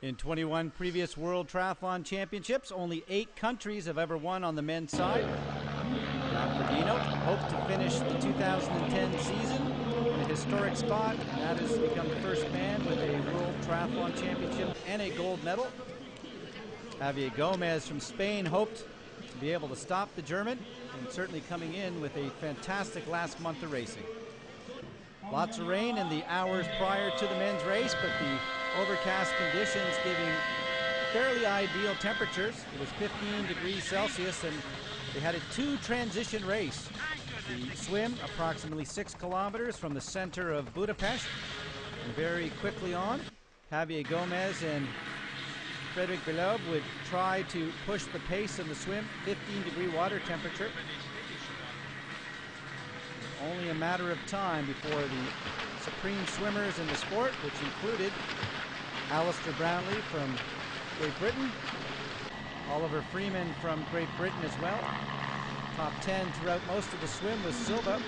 In 21 previous World Triathlon Championships, only 8 countries have ever won on the men's side. Jan Frodeno hopes to finish the 2010 season in a historic spot, and that is to become the first man with a World Triathlon Championship and a gold medal. Javier Gomez from Spain hoped to be able to stop the German, and certainly coming in with a fantastic last month of racing. Lots of rain in the hours prior to the men's race, but the overcast conditions giving fairly ideal temperatures. It was 15 degrees Celsius, and they had a 2-transition race. The swim, approximately 6 kilometers from the center of Budapest. And very quickly on, Javier Gomez and Frederic Belob would try to push the pace in the swim, 15-degree water temperature. Only a matter of time before the supreme swimmers in the sport, which included Alistair Brownlee from Great Britain, Oliver Freeman from Great Britain as well. Top 10 throughout most of the swim was Silva.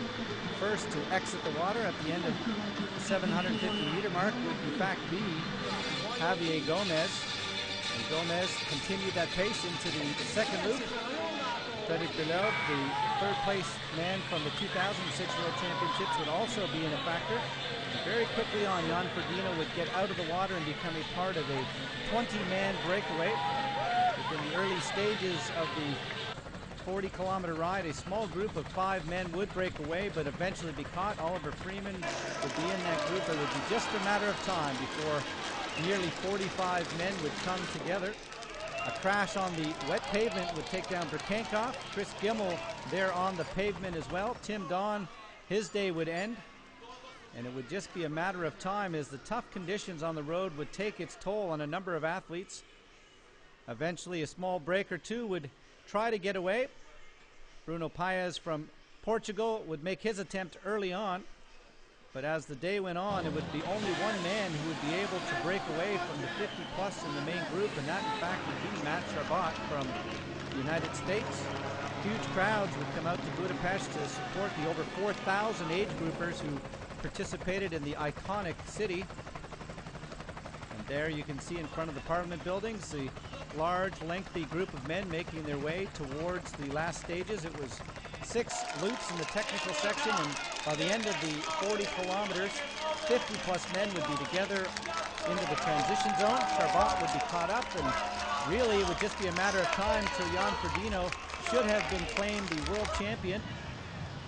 First to exit the water at the end of the 750-meter mark would in fact be Javier Gomez. And Gomez continued that pace into the second loop. Frederic Belob, the third-place man from the 2006 World Championships, would also be in a factor. And very quickly on, Jan Frodeno would get out of the water and become a part of a 20-man breakaway. Within the early stages of the 40-kilometer ride, a small group of 5 men would break away, but eventually be caught. Oliver Freeman would be in that group. It would be just a matter of time before nearly 45 men would come together. A crash on the wet pavement would take down Berkankov. Chris Gimmel there on the pavement as well. Tim Don, his day would end. And it would just be a matter of time as the tough conditions on the road would take its toll on a number of athletes. Eventually a small break or two would try to get away. Bruno Paes from Portugal would make his attempt early on. But as the day went on, it would be only one man who would be able to break away from the 50-plus in the main group, and that, in fact, would be Matt Charbat from the United States. Huge crowds would come out to Budapest to support the over 4,000 age groupers who participated in the iconic city. And there you can see in front of the Parliament buildings the large, lengthy group of men making their way towards the last stages. It was 6 loops in the technical section, and by the end of the 40 kilometers, 50-plus men would be together into the transition zone. Charbat would be caught up, and really it would just be a matter of time till Jan Frodeno should have been claimed the world champion.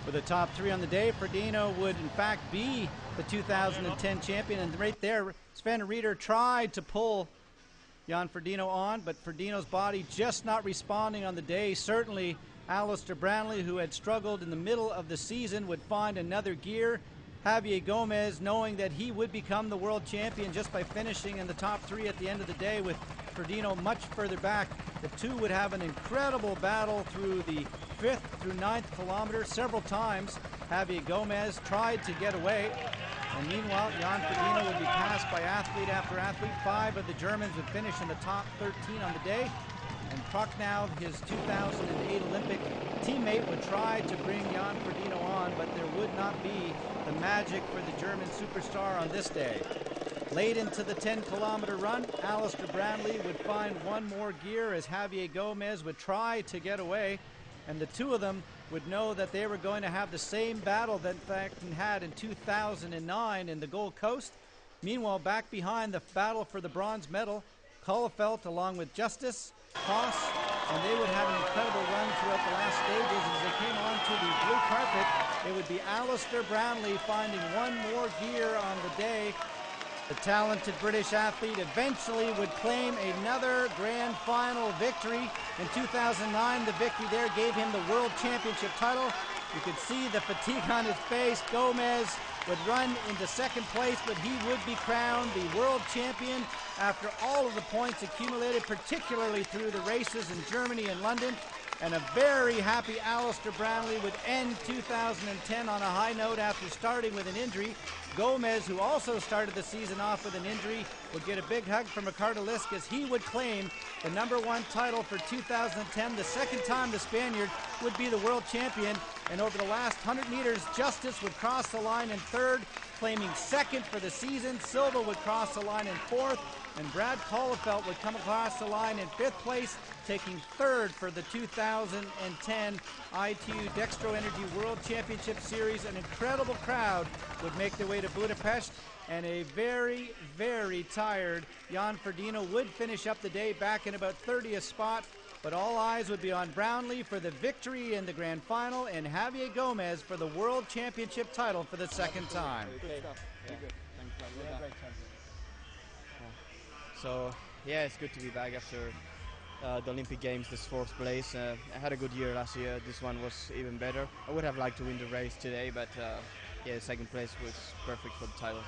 With the top 3 on the day, Frodeno would in fact be the 2010 champion, and right there, Sven Reeder tried to pull Jan Frodeno on, but Frodeno's body just not responding on the day. Certainly Alistair Brownlee, who had struggled in the middle of the season, would find another gear. Javier Gomez, knowing that he would become the world champion just by finishing in the top 3 at the end of the day, with Frodeno much further back. The two would have an incredible battle through the 5th through 9th kilometer. Several times Javier Gomez tried to get away, and meanwhile Jan Frodeno would be passed by athlete after athlete. 5 of the Germans would finish in the top 13 on the day. And Prochnow, his 2008 Olympic teammate, would try to bring Jan Frodeno on, but there would not be the magic for the German superstar on this day. Late into the 10-kilometer run, Alistair Brownlee would find one more gear as Javier Gomez would try to get away, and the two of them would know that they were going to have the same battle that Thacton had in 2009 in the Gold Coast. Meanwhile, back behind the battle for the bronze medal, Kohlefeld along with Justice, Haas, and they would have an incredible run throughout the last stages. As they came onto the blue carpet, it would be Alistair Brownlee finding one more gear on the day. The talented British athlete eventually would claim another grand final victory. In 2009, the victory there gave him the World Championship title. You could see the fatigue on his face. Gomez would run into second place, but he would be crowned the world champion after all of the points accumulated, particularly through the races in Germany and London. And a very happy Alistair Brownlee would end 2010 on a high note after starting with an injury. Gomez, who also started the season off with an injury, would get a big hug from Ricardo Lisk as he would claim the #1 title for 2010. The second time the Spaniard would be the world champion. And over the last 100 meters, Justice would cross the line in third. claiming second for the season. Silva would cross the line in fourth, and Brad Collefelt would come across the line in fifth place, taking third for the 2010 ITU Dextro Energy World Championship Series. An incredible crowd would make their way to Budapest, and a very, very tired Jan Frodeno would finish up the day back in about 30th spot. But all eyes would be on Brownlee for the victory in the grand final, and Javier Gomez for the World Championship title for the second time. Good stuff. Very good. Thanks. So, yeah, it's good to be back after the Olympic Games, this fourth place. I had a good year last year. This one was even better. I would have liked to win the race today, but yeah, second place was perfect for the title.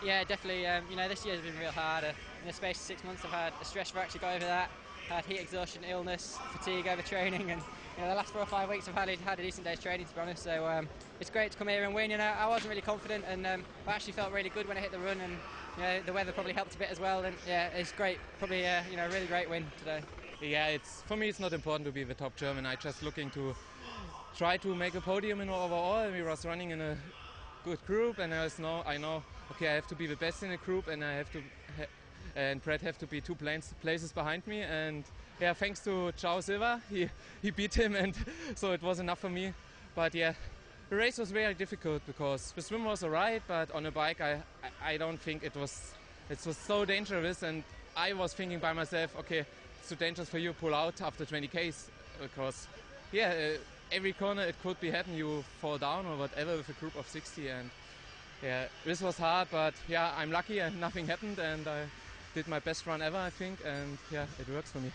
Yeah, definitely. This year has been real hard. In the space of 6 months, I've had a stress fracture go over that. Had heat exhaustion, illness, fatigue over training, and the last 4 or 5 weeks I've had a decent day's training, to be honest. So it's great to come here and win. I wasn't really confident, and I actually felt really good when I hit the run, and the weather probably helped a bit as well. And yeah, it's great. Probably a really great win today. Yeah, for me it's not important to be the top German. I just looking to try to make a podium in overall. We was running in a good group, and I know okay, I have to be the best in the group, and I have to. And Brad have to be 2 places behind me, and yeah, thanks to João Silva, he beat him, and so it was enough for me. But yeah, the race was very difficult because the swim was alright, but on a bike I don't think it was so dangerous, and I was thinking by myself, okay, it's too dangerous for you to pull out after 20 Ks because yeah, every corner it could be happen, you fall down or whatever with a group of 60, and yeah, this was hard, but yeah, I'm lucky and nothing happened, and I did my best run ever, I think, and yeah, it works for me.